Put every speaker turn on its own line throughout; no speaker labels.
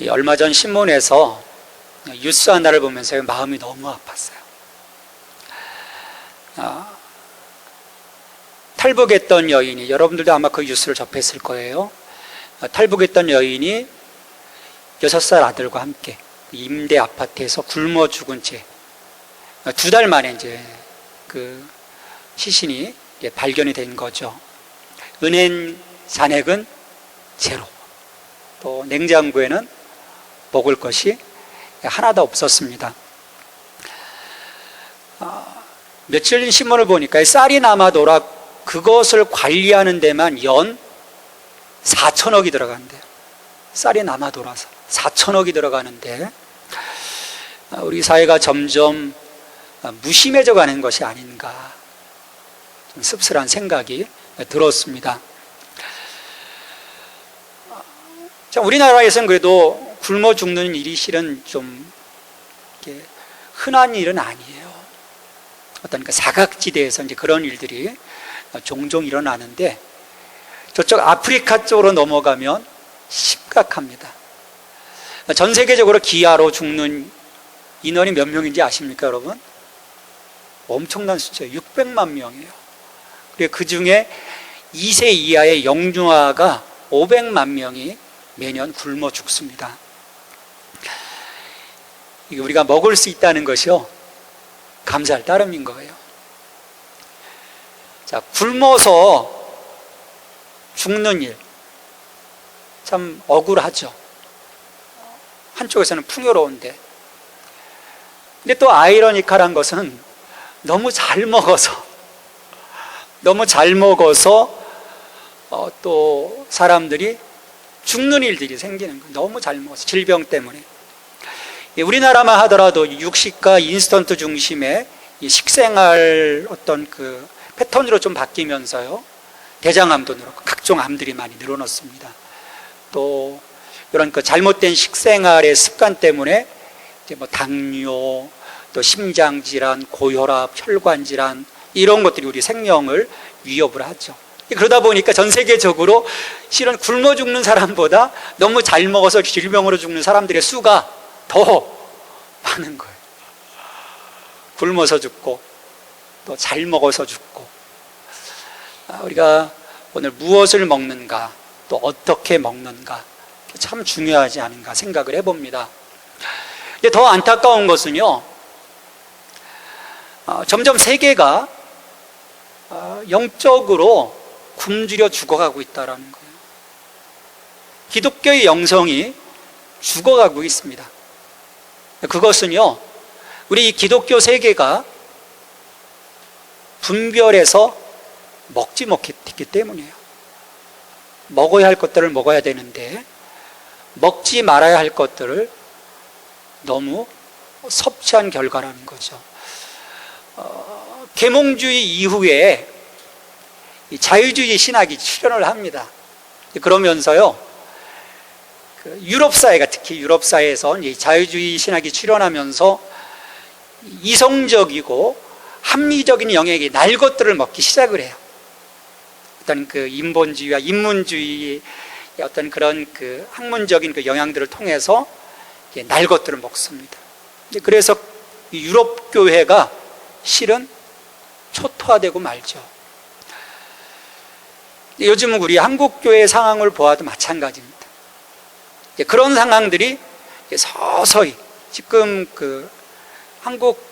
얼마 전 신문에서 뉴스 하나를 보면서 마음이 너무 아팠어요. 탈북했던 여인이, 여러분들도 아마 그 뉴스를 접했을 거예요. 탈북했던 여인이 6살 아들과 함께 임대 아파트에서 굶어 죽은 채 2달 만에 이제 그 시신이 발견이 된 거죠. 은행 잔액은 제로. 또 냉장고에는 먹을 것이 하나도 없었습니다. 며칠 전 신문을 보니까 쌀이 남아돌아 그것을 관리하는 데만 연 4천억이 들어간대요. 쌀이 남아돌아서 4천억이 들어가는데 우리 사회가 점점 무심해져 가는 것이 아닌가, 좀 씁쓸한 생각이 들었습니다. 자, 우리나라에서는 그래도 굶어 죽는 일이 실은 좀 흔한 일은 아니에요. 어떤 그 사각지대에서 이제 그런 일들이 종종 일어나는데, 저쪽 아프리카 쪽으로 넘어가면 심각합니다. 전 세계적으로 기아로 죽는 인원이 몇 명인지 아십니까, 여러분? 엄청난 숫자예요. 600만 명이에요. 그리고 그 중에 2세 이하의 영유아가 500만 명이 매년 굶어 죽습니다. 이게 우리가 먹을 수 있다는 것이요, 감사할 따름인 거예요. 자, 굶어서 죽는 일, 참 억울하죠. 한쪽에서는 풍요로운데. 근데 또 아이러니컬한 것은 너무 잘 먹어서 또 사람들이 죽는 일들이 생기는 거예요. 너무 잘 먹어서, 질병 때문에. 우리나라만 하더라도 육식과 인스턴트 중심의 식생활 어떤 그 패턴으로 좀 바뀌면서요, 대장암도 늘었고 각종 암들이 많이 늘어났습니다. 또 이런 그 잘못된 식생활의 습관 때문에 이제 뭐 당뇨, 또 심장질환, 고혈압, 혈관질환, 이런 것들이 우리 생명을 위협을 하죠. 그러다 보니까 전 세계적으로 실은 굶어 죽는 사람보다 너무 잘 먹어서 질병으로 죽는 사람들의 수가 더 많은 거예요. 굶어서 죽고 또 잘 먹어서 죽고. 우리가 오늘 무엇을 먹는가, 또 어떻게 먹는가, 참 중요하지 않은가 생각을 해봅니다. 근데 더 안타까운 것은요, 점점 세계가 영적으로 굶주려 죽어가고 있다는 거예요. 기독교의 영성이 죽어가고 있습니다. 그것은요, 우리 기독교 세계가 분별해서 먹지 못했기 때문이에요. 먹어야 할 것들을 먹어야 되는데 먹지 말아야 할 것들을 너무 섭취한 결과라는 거죠. 계몽주의 이후에 자유주의 신학이 출현을 합니다. 그러면서요, 유럽 사회가, 특히 유럽 사회에서 자유주의 신학이 출현하면서 이성적이고 합리적인 영역의 날 것들을 먹기 시작을 해요. 어떤 그 인본주의와 인문주의의 어떤 그런 그 학문적인 그 영향들을 통해서 날 것들을 먹습니다. 그래서 유럽 교회가 실은 초토화되고 말죠. 요즘은 우리 한국 교회 상황을 보아도 마찬가지입니다. 그런 상황들이 서서히 지금 그 한국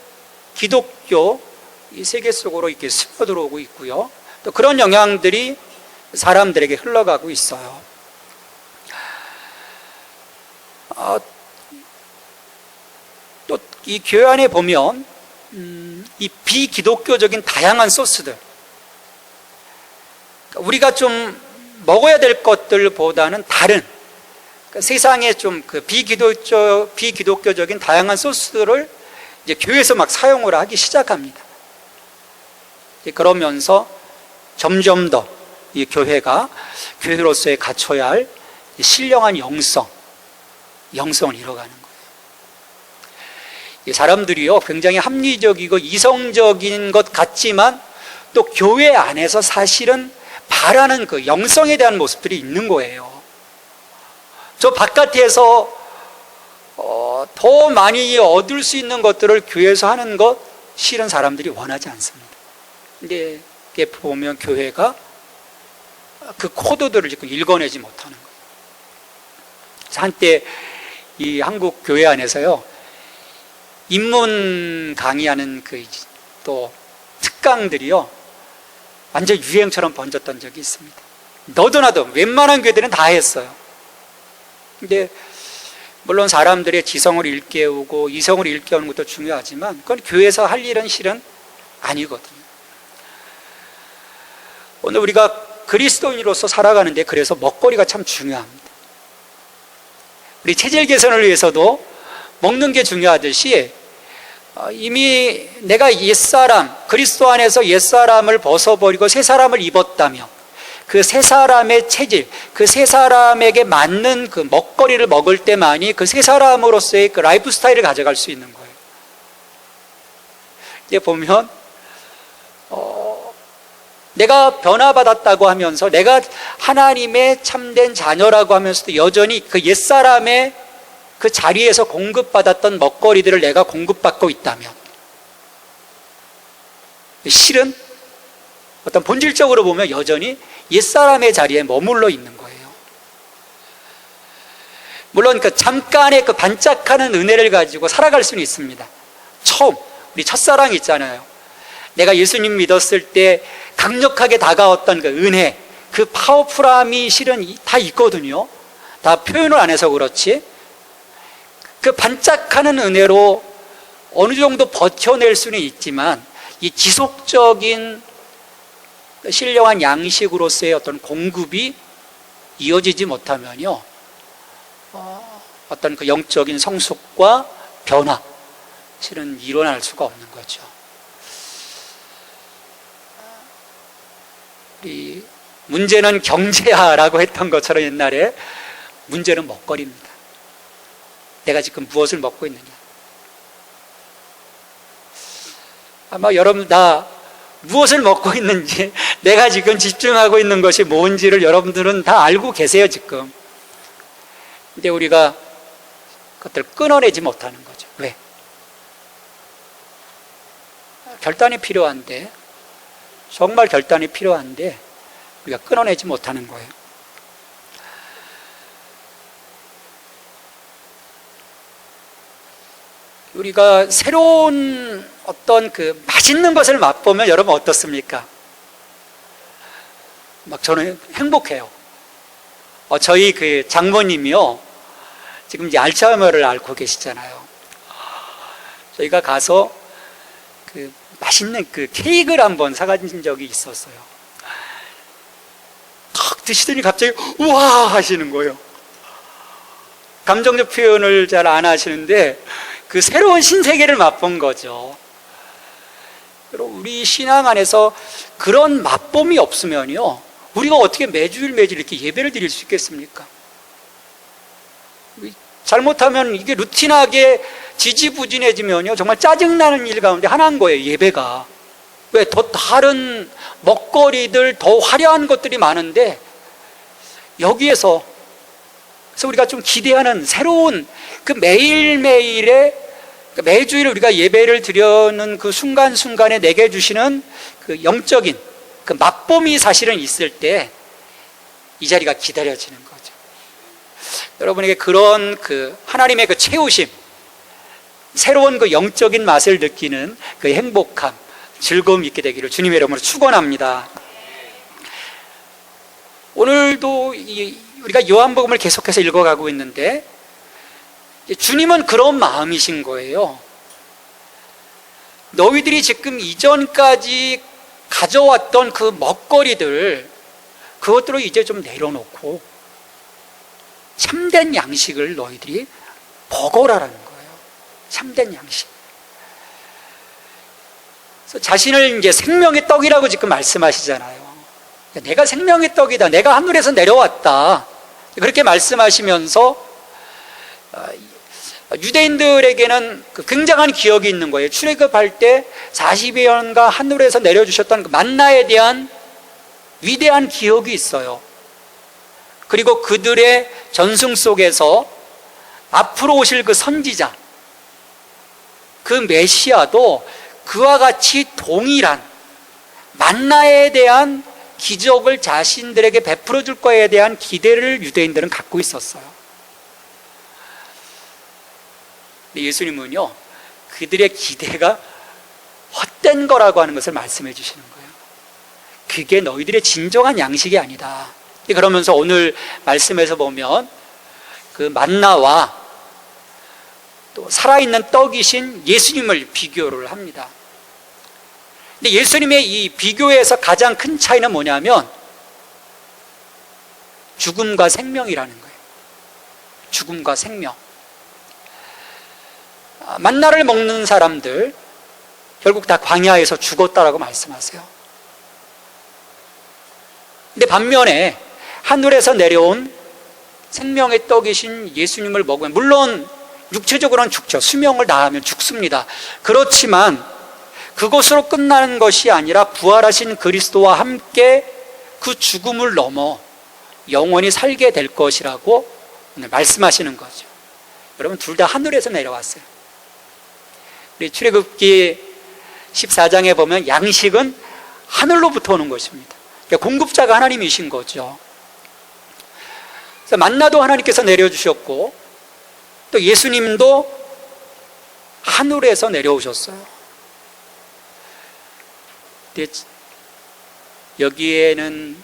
기독교 이 세계 속으로 이렇게 스며들어오고 있고요. 또 그런 영향들이 사람들에게 흘러가고 있어요. 또 이 교회 안에 보면 이 비기독교적인 다양한 소스들, 우리가 좀 먹어야 될 것들보다는 다른 세상에 좀 그 비기독교적인 다양한 소스들을 이제 교회에서 막 사용을 하기 시작합니다. 그러면서 점점 더 이 교회가 교회로서의 갖춰야 할 신령한 영성을 잃어가는 거예요. 이 사람들이요, 굉장히 합리적이고 이성적인 것 같지만 또 교회 안에서 사실은 바라는 그 영성에 대한 모습들이 있는 거예요. 저 바깥에서 더 많이 얻을 수 있는 것들을 교회에서 하는 것 실은 사람들이 원하지 않습니다. 근데 이게 보면 교회가 그 코드들을 지금 읽어내지 못하는 거예요. 한때 이 한국 교회 안에서요, 인문 강의하는 그 또 특강들이요, 완전 유행처럼 번졌던 적이 있습니다. 너도 나도 웬만한 교회들은 다 했어요. 근데 물론 사람들의 지성을 일깨우고 이성을 일깨우는 것도 중요하지만 그건 교회에서 할 일은 실은 아니거든요. 오늘 우리가 그리스도인으로서 살아가는데 그래서 먹거리가 참 중요합니다. 우리 체질 개선을 위해서도 먹는 게 중요하듯이 이미 내가 옛사람, 그리스도 안에서 옛사람을 벗어버리고 새 사람을 입었다며 그 새 사람의 체질, 그 새 사람에게 맞는 그 먹거리를 먹을 때만이 그 새 사람으로서의 그 라이프 스타일을 가져갈 수 있는 거예요. 이제 보면 내가 변화받았다고 하면서 내가 하나님의 참된 자녀라고 하면서도 여전히 그 옛사람의 그 자리에서 공급받았던 먹거리들을 내가 공급받고 있다면 실은 어떤 본질적으로 보면 여전히 옛사람의 자리에 머물러 있는 거예요. 물론 그 잠깐의 그 반짝하는 은혜를 가지고 살아갈 수는 있습니다. 처음 우리 첫사랑 있잖아요. 내가 예수님 믿었을 때 강력하게 다가왔던 그 은혜, 그 파워풀함이 실은 다 있거든요. 다 표현을 안 해서 그렇지 그 반짝하는 은혜로 어느 정도 버텨낼 수는 있지만 이 지속적인 신령한 양식으로서의 어떤 공급이 이어지지 못하면요, 어떤 그 영적인 성숙과 변화 실은 일어날 수가 없는 거죠. 우리 문제는 경제야라고 했던 것처럼 옛날에 문제는 먹거리입니다. 내가 지금 무엇을 먹고 있느냐. 아마 여러분 다 무엇을 먹고 있는지, 내가 지금 집중하고 있는 것이 뭔지를 여러분들은 다 알고 계세요 지금. 근데 우리가 그것들을 끊어내지 못하는 거죠. 왜? 결단이 필요한데, 정말 결단이 필요한데 우리가 끊어내지 못하는 거예요. 우리가 새로운 어떤 그 맛있는 것을 맛보면 여러분 어떻습니까? 막 저는 행복해요. 저희 그 장모님이요, 지금 이제 알츠하이머를 앓고 계시잖아요. 저희가 가서 그 맛있는 그 케이크를 한번 사가진 적이 있었어요. 탁 드시더니 갑자기 우와 하시는 거예요. 감정적 표현을 잘 안 하시는데 그 새로운 신세계를 맛본 거죠. 우리 신앙 안에서 그런 맛봄이 없으면요, 우리가 어떻게 매주일 이렇게 예배를 드릴 수 있겠습니까? 잘못하면 이게 루틴하게 지지부진해지면요, 정말 짜증나는 일 가운데 하나인 거예요, 예배가. 왜? 더 다른 먹거리들, 더 화려한 것들이 많은데 여기에서, 그래서 우리가 좀 기대하는 새로운 그 매일매일의, 매주일 우리가 예배를 드리는 그 순간순간에 내게 주시는 그 영적인 그 맛봄이 사실은 있을 때 이 자리가 기다려지는 거죠. 여러분에게 그런 그 하나님의 그 채우심, 새로운 그 영적인 맛을 느끼는 그 행복함, 즐거움이 있게 되기를 주님의 이름으로 축원합니다. 오늘도 우리가 요한복음을 계속해서 읽어가고 있는데 주님은 그런 마음이신 거예요. 너희들이 지금 이전까지 가져왔던 그 먹거리들, 그것들을 이제 좀 내려놓고 참된 양식을 너희들이 먹어라라는 거예요. 참된 양식. 그래서 자신을 이제 생명의 떡이라고 지금 말씀하시잖아요. 내가 생명의 떡이다, 내가 하늘에서 내려왔다, 그렇게 말씀하시면서 유대인들에게는 그 굉장한 기억이 있는 거예요. 출애굽할 때 40여 년간 하늘에서 내려주셨던 그 만나에 대한 위대한 기억이 있어요. 그리고 그들의 전승 속에서 앞으로 오실 그 선지자, 그 메시아도 그와 같이 동일한 만나에 대한 기적을 자신들에게 베풀어 줄 거에 대한 기대를 유대인들은 갖고 있었어요. 근데 예수님은요, 그들의 기대가 헛된 거라고 하는 것을 말씀해 주시는 거예요. 그게 너희들의 진정한 양식이 아니다. 그러면서 오늘 말씀에서 보면 그 만나와 또 살아있는 떡이신 예수님을 비교를 합니다. 근데 예수님의 이 비교에서 가장 큰 차이는 뭐냐면 죽음과 생명이라는 거예요. 죽음과 생명. 만나를 먹는 사람들 결국 다 광야에서 죽었다라고 말씀하세요. 근데 반면에 하늘에서 내려온 생명의 떡이신 예수님을 먹으면, 물론 육체적으로는 죽죠. 수명을 다하면 죽습니다. 그렇지만 그것으로 끝나는 것이 아니라 부활하신 그리스도와 함께 그 죽음을 넘어 영원히 살게 될 것이라고 오늘 말씀하시는 거죠. 여러분, 둘 다 하늘에서 내려왔어요. 우리 출애굽기 14장에 보면 양식은 하늘로부터 오는 것입니다. 그러니까 공급자가 하나님이신 거죠. 그래서 만나도 하나님께서 내려주셨고 또 예수님도 하늘에서 내려오셨어요. 근데 여기에는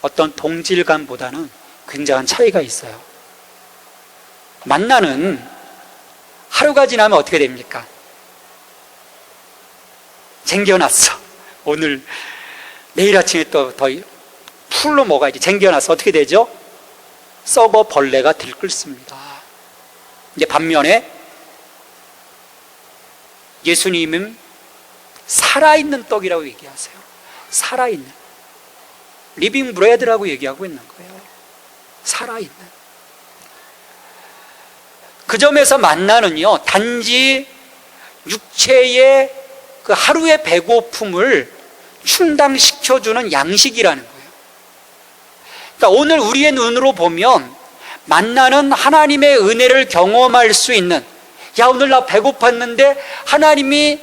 어떤 동질감보다는 굉장한 차이가 있어요. 만나는 하루가 지나면 어떻게 됩니까? 쟁겨놨어. 오늘 내일 아침에 또 더 풀로 먹어야지. 쟁겨놨어. 어떻게 되죠? 썩어 벌레가 들끓습니다. 이제 반면에 예수님은 살아있는 떡이라고 얘기하세요. 살아있는 리빙 브레드라고 얘기하고 있는 거예요. 살아있는. 그 점에서 만나는요, 단지 육체의 그 하루의 배고픔을 충당시켜주는 양식이라는 거예요. 그러니까 오늘 우리의 눈으로 보면 만나는 하나님의 은혜를 경험할 수 있는, 야, 오늘 나 배고팠는데 하나님이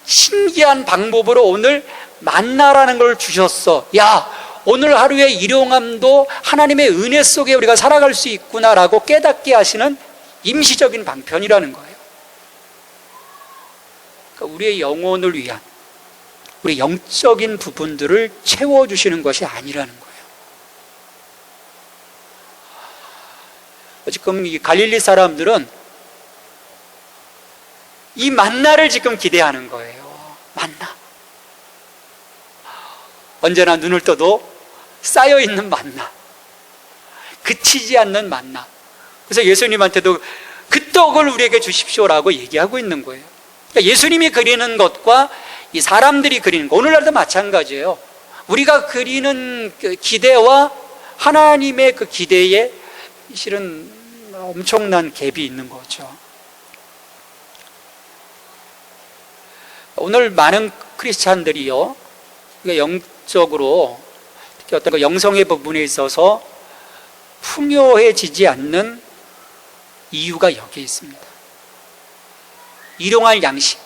신기한 방법으로 오늘 만나라는 걸 주셨어. 야, 오늘 하루의 일용함도 하나님의 은혜 속에 우리가 살아갈 수 있구나라고 깨닫게 하시는 임시적인 방편이라는 거예요. 그러니까 우리의 영혼을 위한, 우리 영적인 부분들을 채워주시는 것이 아니라는 거예요. 지금 이 갈릴리 사람들은 이 만나를 지금 기대하는 거예요. 만나. 언제나 눈을 떠도 쌓여있는 만나. 그치지 않는 만나. 그래서 예수님한테도 그 떡을 우리에게 주십시오라고 얘기하고 있는 거예요. 그러니까 예수님이 그리는 것과 이 사람들이 그리는 것, 오늘날도 마찬가지예요. 우리가 그리는 그 기대와 하나님의 그 기대에 실은 엄청난 갭이 있는 거죠. 오늘 많은 크리스찬들이요, 영적으로 특히 어떤 영성의 부분에 있어서 풍요해지지 않는 이유가 여기에 있습니다. 일용할 양식,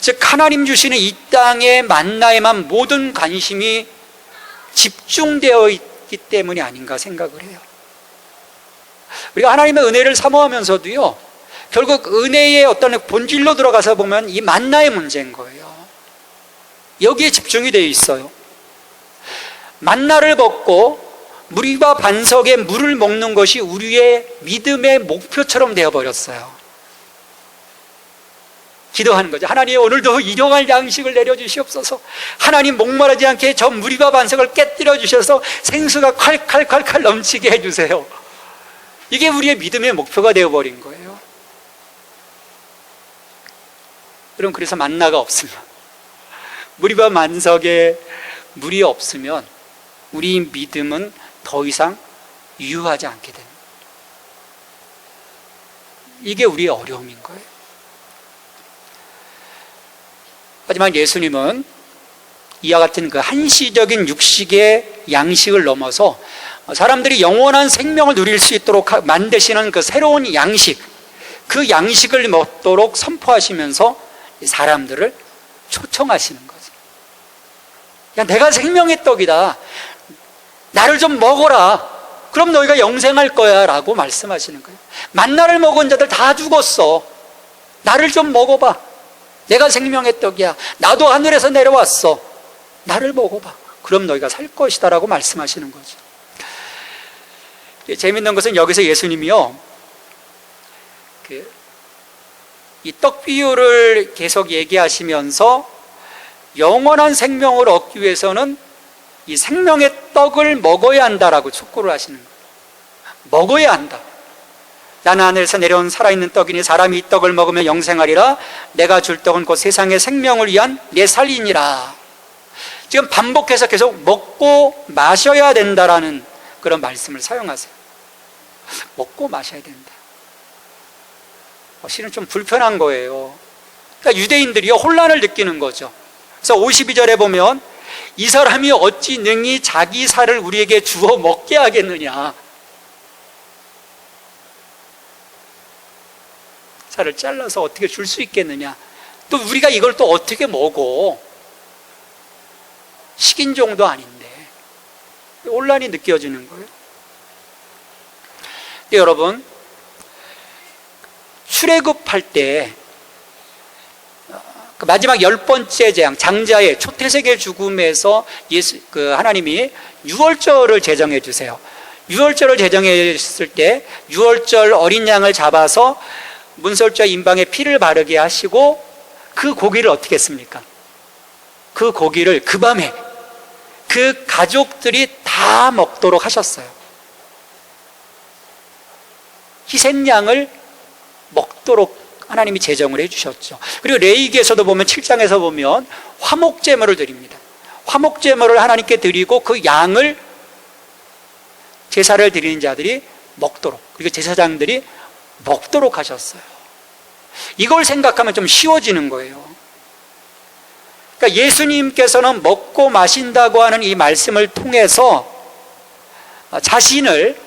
즉 하나님 주시는 이 땅의 만나에만 모든 관심이 집중되어 있기 때문이 아닌가 생각을 해요. 우리가 하나님의 은혜를 사모하면서도요, 결국 은혜의 어떤 본질로 들어가서 보면 이 만나의 문제인 거예요. 여기에 집중이 되어 있어요. 만나를 먹고 무리와 반석에 물을 먹는 것이 우리의 믿음의 목표처럼 되어버렸어요. 기도하는 거죠. 하나님, 오늘도 일용할 양식을 내려주시옵소서. 하나님, 목마르지 않게 저 무리와 반석을 깨뜨려 주셔서 생수가 콸콸콸콸 넘치게 해주세요. 이게 우리의 믿음의 목표가 되어버린 거예요. 여러분, 그래서 만나가 없으면, 무리와 반석에 물이 없으면 우리 믿음은 더 이상 유효하지 않게 됩니다. 이게 우리의 어려움인 거예요. 하지만 예수님은 이와 같은 그 한시적인 육식의 양식을 넘어서 사람들이 영원한 생명을 누릴 수 있도록 만드시는 그 새로운 양식, 그 양식을 먹도록 선포하시면서 사람들을 초청하시는 거죠. 야, 내가 생명의 떡이다. 나를 좀 먹어라. 그럼 너희가 영생할 거야 라고 말씀하시는 거예요. 만나를 먹은 자들 다 죽었어. 나를 좀 먹어봐. 내가 생명의 떡이야. 나도 하늘에서 내려왔어. 나를 먹어봐. 그럼 너희가 살 것이다 라고 말씀하시는 거죠. 재밌는 것은 여기서 예수님이요, 이 떡 비유를 계속 얘기하시면서 영원한 생명을 얻기 위해서는 이 생명의 떡을 먹어야 한다라고 촉구를 하시는 거예요. 먹어야 한다. 나는 하늘에서 내려온 살아있는 떡이니 사람이 이 떡을 먹으면 영생하리라. 내가 줄 떡은 곧 세상의 생명을 위한 내 살이니라. 지금 반복해서 계속 먹고 마셔야 된다라는 그런 말씀을 사용하세요. 먹고 마셔야 된다. 실은 좀 불편한 거예요. 그러니까 유대인들이요, 혼란을 느끼는 거죠. 그래서 52절에 보면 이 사람이 어찌 능히 자기 살을 우리에게 주어 먹게 하겠느냐. 살을 잘라서 어떻게 줄 수 있겠느냐. 또 우리가 이걸 또 어떻게 먹어. 식인종도 아닌데. 혼란이 느껴지는 거예요. 근데 여러분, 출애굽할 때 마지막 10번째 재앙, 장자의 초태생의 죽음에서 하나님이 유월절을 제정해 주세요. 유월절을 제정했을 때 유월절 어린 양을 잡아서 문설주와 임방에 피를 바르게 하시고 그 고기를 어떻게 했습니까? 그 고기를 그 밤에 그 가족들이 다 먹도록 하셨어요. 희생양을 먹도록 하나님이 제정을 해주셨죠. 그리고 레위기에서도 보면 7장에서 보면 화목제물을 드립니다. 화목제물을 하나님께 드리고 그 양을 제사를 드리는 자들이 먹도록, 그리고 제사장들이 먹도록 하셨어요. 이걸 생각하면 좀 쉬워지는 거예요. 그러니까 예수님께서는 먹고 마신다고 하는 이 말씀을 통해서 자신을,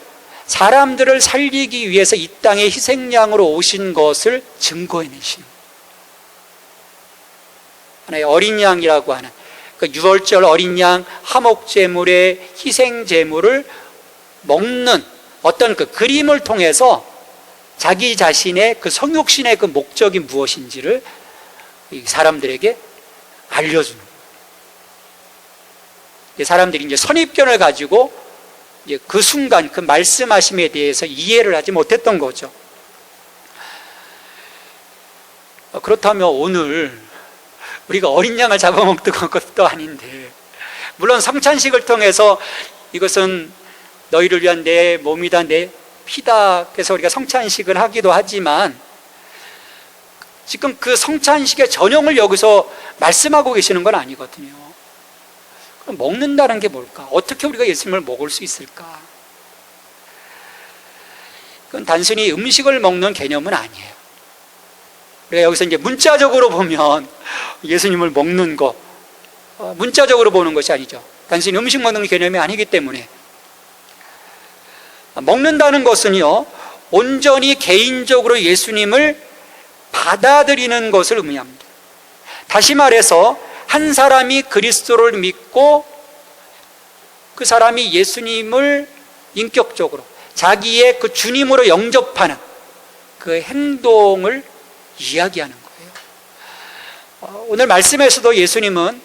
사람들을 살리기 위해서 이 땅에 희생양으로 오신 것을 증거해내시는 거예요. 하나의 어린 양이라고 하는 그 유월절 어린 양 화목제물의 희생제물을 먹는 어떤 그 그림을 통해서 자기 자신의 그 성육신의 그 목적이 무엇인지를 사람들에게 알려주는 거예요. 사람들이 이제 선입견을 가지고 이제 그 순간 그 말씀하심에 대해서 이해를 하지 못했던 거죠. 그렇다면 오늘 우리가 어린 양을 잡아먹던 것도 아닌데, 물론 성찬식을 통해서 이것은 너희를 위한 내 몸이다, 내 피다, 그래서 우리가 성찬식을 하기도 하지만 지금 그 성찬식의 전형을 여기서 말씀하고 계시는 건 아니거든요. 그럼 먹는다는 게 뭘까? 어떻게 우리가 예수님을 먹을 수 있을까? 그건 단순히 음식을 먹는 개념은 아니에요. 우리가 여기서 이제 문자적으로 보면 예수님을 먹는 거, 문자적으로 보는 것이 아니죠. 단순히 음식 먹는 개념이 아니기 때문에 먹는다는 것은요, 온전히 개인적으로 예수님을 받아들이는 것을 의미합니다. 다시 말해서 한 사람이 그리스도를 믿고 그 사람이 예수님을 인격적으로 자기의 그 주님으로 영접하는 그 행동을 이야기하는 거예요. 오늘 말씀에서도 예수님은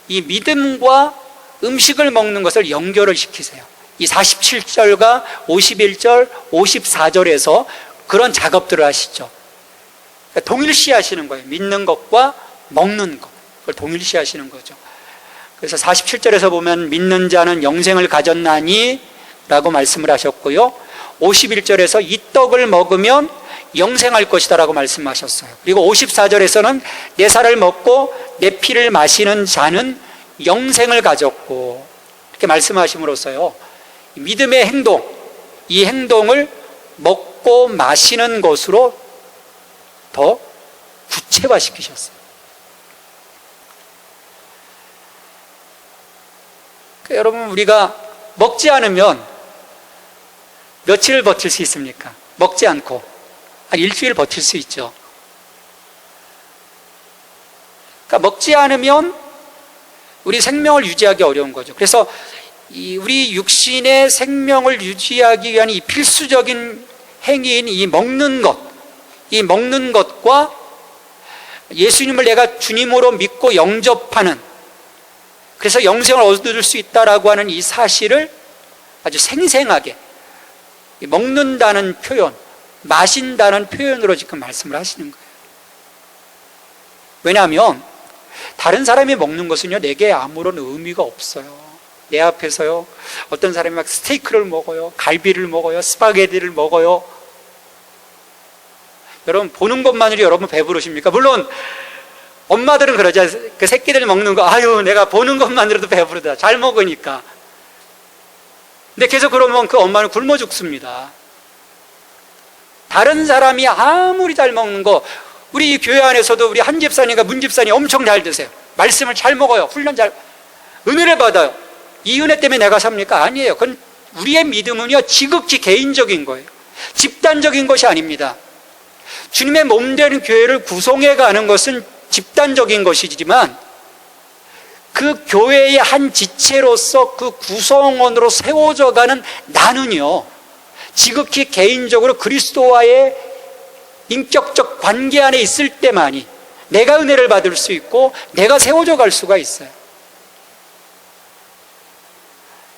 이 믿음과 음식을 먹는 것을 연결을 시키세요. 이 47절과 51절, 54절에서 그런 작업들을 하시죠. 그러니까 동일시 하시는 거예요. 믿는 것과 먹는 것, 그걸 동일시 하시는 거죠. 그래서 47절에서 보면 믿는 자는 영생을 가졌나니 라고 말씀을 하셨고요, 51절에서 이 떡을 먹으면 영생할 것이다 라고 말씀하셨어요. 그리고 54절에서는 내 살을 먹고 내 피를 마시는 자는 영생을 가졌고, 이렇게 말씀하심으로써요, 믿음의 행동, 이 행동을 먹고 마시는 것으로 더 구체화시키셨어요. 그러니까 여러분, 우리가 먹지 않으면 며칠을 버틸 수 있습니까? 먹지 않고 한 일주일 버틸 수 있죠. 그러니까 먹지 않으면 우리 생명을 유지하기 어려운 거죠. 그래서 우리 육신의 생명을 유지하기 위한 이 필수적인 행위인 이 먹는 것과 예수님을 내가 주님으로 믿고 영접하는, 그래서 영생을 얻을 수 있다라고 하는 이 사실을 아주 생생하게 먹는다는 표현, 마신다는 표현으로 지금 말씀을 하시는 거예요. 왜냐하면 다른 사람이 먹는 것은요, 내게 아무런 의미가 없어요. 내 앞에서요, 어떤 사람이 막 스테이크를 먹어요, 갈비를 먹어요, 스파게티를 먹어요. 여러분, 보는 것만으로 여러분 배부르십니까? 물론 엄마들은 그러죠. 그 새끼들 먹는 거, 아유, 내가 보는 것만으로도 배부르다, 잘 먹으니까. 근데 계속 그러면 그 엄마는 굶어 죽습니다. 다른 사람이 아무리 잘 먹는 거, 우리 교회 안에서도 우리 한 집사님과 문 집사님 엄청 잘 드세요. 말씀을 잘 먹어요. 훈련 잘, 은혜를 받아요. 이 은혜 때문에 내가 삽니까? 아니에요. 그건 우리의 믿음은요, 지극히 개인적인 거예요. 집단적인 것이 아닙니다. 주님의 몸 되는 교회를 구성해 가는 것은 집단적인 것이지만, 그 교회의 한 지체로서 그 구성원으로 세워져 가는 나는요, 지극히 개인적으로 그리스도와의 인격적 관계 안에 있을 때만이 내가 은혜를 받을 수 있고 내가 세워져 갈 수가 있어요.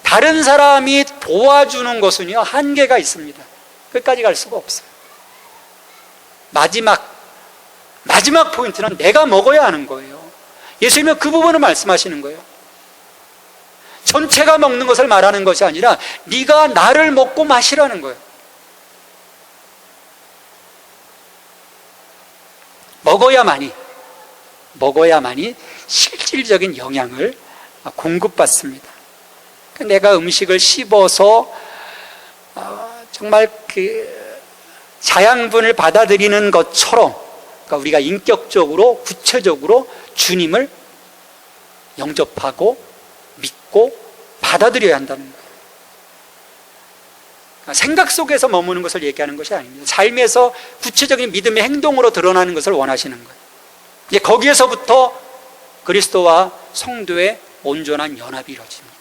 다른 사람이 도와주는 것은요, 한계가 있습니다. 끝까지 갈 수가 없어요. 마지막 포인트는 내가 먹어야 하는 거예요. 예수님은 그 부분을 말씀하시는 거예요. 전체가 먹는 것을 말하는 것이 아니라 네가 나를 먹고 마시라는 거예요. 먹어야만이 실질적인 영향을 공급받습니다. 내가 음식을 씹어서 정말 그 자양분을 받아들이는 것처럼, 그러니까 우리가 인격적으로 구체적으로 주님을 영접하고 믿고 받아들여야 한다는 거예요. 그러니까 생각 속에서 머무는 것을 얘기하는 것이 아닙니다. 삶에서 구체적인 믿음의 행동으로 드러나는 것을 원하시는 거예요. 이제 거기에서부터 그리스도와 성도의 온전한 연합이 이루어집니다.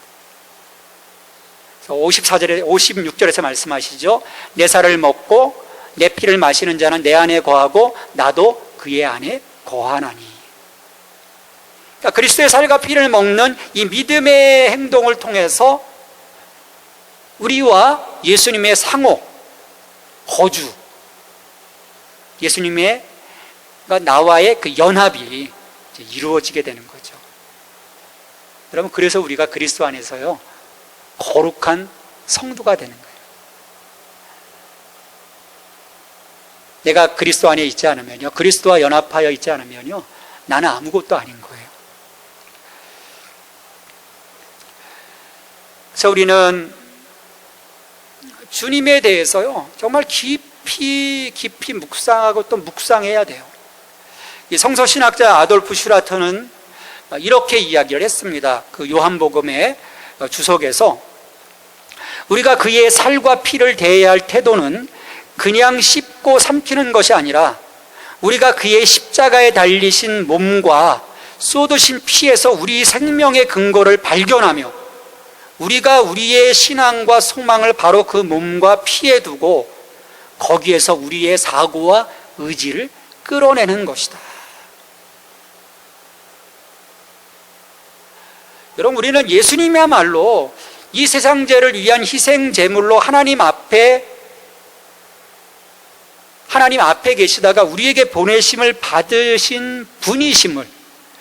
54절에 56절에서 말씀하시죠. 내 살을 먹고 내 피를 마시는 자는 내 안에 거하고 나도 그의 안에 거하나니. 그러니까 그리스도의 살과 피를 먹는 이 믿음의 행동을 통해서 우리와 예수님의 상호, 거주, 예수님의, 그러니까 나와의 그 연합이 이루어지게 되는 거죠. 여러분, 그래서 우리가 그리스도 안에서요, 거룩한 성도가 되는 거예요. 내가 그리스도 안에 있지 않으면요, 그리스도와 연합하여 있지 않으면요, 나는 아무것도 아닌 거예요. 그래서 우리는 주님에 대해서요, 정말 깊이 묵상하고 또 묵상해야 돼요. 이 성서신학자 아돌프 슈라트는 이렇게 이야기를 했습니다. 그 요한복음의 주석에서 우리가 그의 살과 피를 대해야 할 태도는 그냥 씹고 삼키는 것이 아니라 우리가 그의 십자가에 달리신 몸과 쏟으신 피에서 우리 생명의 근거를 발견하며 우리가 우리의 신앙과 소망을 바로 그 몸과 피에 두고 거기에서 우리의 사고와 의지를 끌어내는 것이다. 여러분, 우리는 예수님이야말로 이 세상 죄를 위한 희생 제물로 하나님 앞에 계시다가 우리에게 보내심을 받으신 분이심을,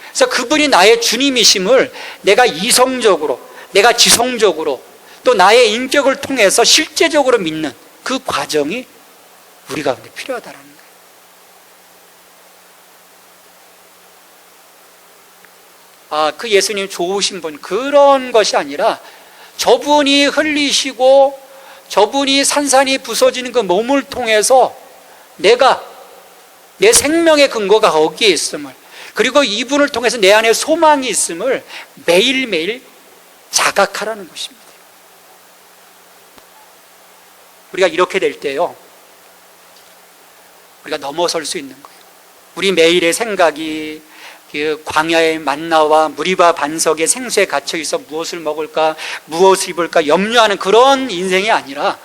그래서 그분이 나의 주님이심을 내가 이성적으로, 내가 지성적으로, 또 나의 인격을 통해서 실제적으로 믿는 그 과정이 우리 가운데 필요하다는 거예요. 그 예수님 좋으신 분, 그런 것이 아니라 저분이 흘리시고 저분이 산산이 부서지는 그 몸을 통해서 내 생명의 근거가 거기에 있음을, 그리고 이분을 통해서 내 안에 소망이 있음을 매일매일 자각하라는 것입니다. 우리가 이렇게 될 때요, 우리가 넘어설 수 있는 거예요. 우리 매일의 생각이 그 광야의 만나와 무리바 반석의 생수에 갇혀 있어 무엇을 먹을까, 무엇을 입을까 염려하는 그런 인생이 아니라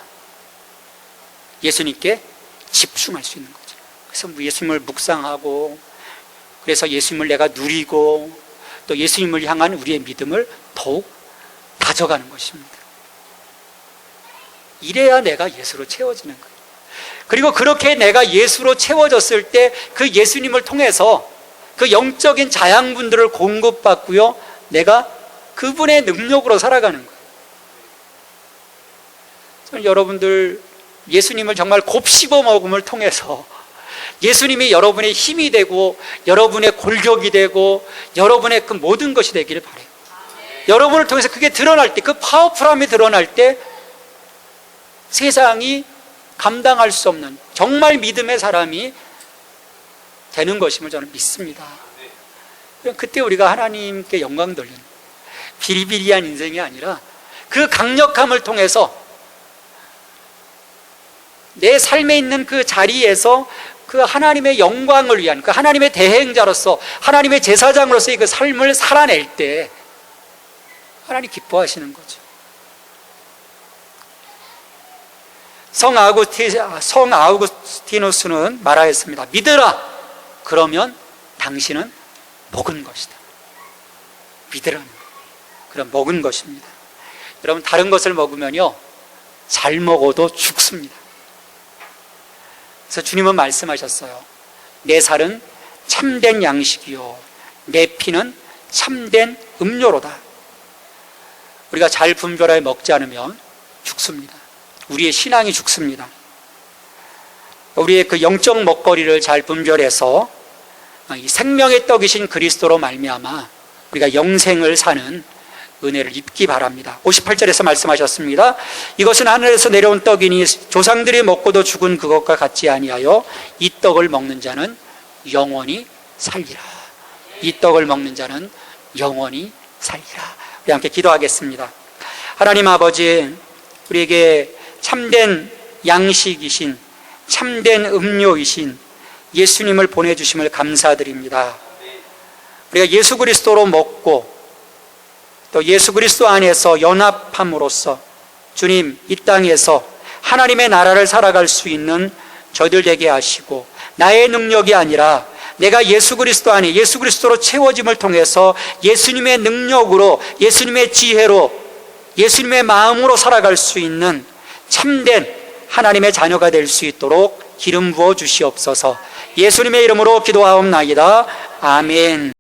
예수님께 집중할 수 있는 거죠. 그래서 예수님을 묵상하고, 그래서 예수님을 내가 누리고, 또 예수님을 향한 우리의 믿음을 더욱 다져가는 것입니다. 이래야 내가 예수로 채워지는 거예요. 그리고 그렇게 내가 예수로 채워졌을 때 그 예수님을 통해서 그 영적인 자양분들을 공급받고요, 내가 그분의 능력으로 살아가는 거예요. 저는 여러분들 예수님을 정말 곱씹어 먹음을 통해서 예수님이 여러분의 힘이 되고, 여러분의 골격이 되고, 여러분의 그 모든 것이 되기를 바라요. 여러분을 통해서 그게 드러날 때, 그 파워풀함이 드러날 때 세상이 감당할 수 없는 정말 믿음의 사람이 되는 것임을 저는 믿습니다. 그때 우리가 하나님께 영광 돌리는, 비리비리한 인생이 아니라 그 강력함을 통해서 내 삶에 있는 그 자리에서 그 하나님의 영광을 위한, 그 하나님의 대행자로서, 하나님의 제사장으로서의 그 삶을 살아낼 때 하나님 기뻐하시는 거죠. 성 아우구스티누스는 말하였습니다. 믿으라, 그러면 당신은 먹은 것이다. 믿으라는 거예요. 그럼 먹은 것입니다. 여러분, 다른 것을 먹으면요, 잘 먹어도 죽습니다. 그래서 주님은 말씀하셨어요. 내 살은 참된 양식이요, 내 피는 참된 음료로다. 우리가 잘 분별하여 먹지 않으면 죽습니다. 우리의 신앙이 죽습니다. 우리의 그 영적 먹거리를 잘 분별해서 이 생명의 떡이신 그리스도로 말미암아 우리가 영생을 사는 은혜를 입기 바랍니다. 58절에서 말씀하셨습니다. 이것은 하늘에서 내려온 떡이니 조상들이 먹고도 죽은 그것과 같지 아니하여 이 떡을 먹는 자는 영원히 살리라. 이 떡을 먹는 자는 영원히 살리라. 우리 함께 기도하겠습니다. 하나님 아버지, 우리에게 참된 양식이신, 참된 음료이신 예수님을 보내주심을 감사드립니다. 우리가 예수 그리스도로 먹고 또 예수 그리스도 안에서 연합함으로써 주님, 이 땅에서 하나님의 나라를 살아갈 수 있는 저희들 되게 하시고, 나의 능력이 아니라 내가 예수 그리스도 안에 예수 그리스도로 채워짐을 통해서 예수님의 능력으로, 예수님의 지혜로, 예수님의 마음으로 살아갈 수 있는 참된 하나님의 자녀가 될 수 있도록 기름 부어 주시옵소서. 예수님의 이름으로 기도하옵나이다. 아멘.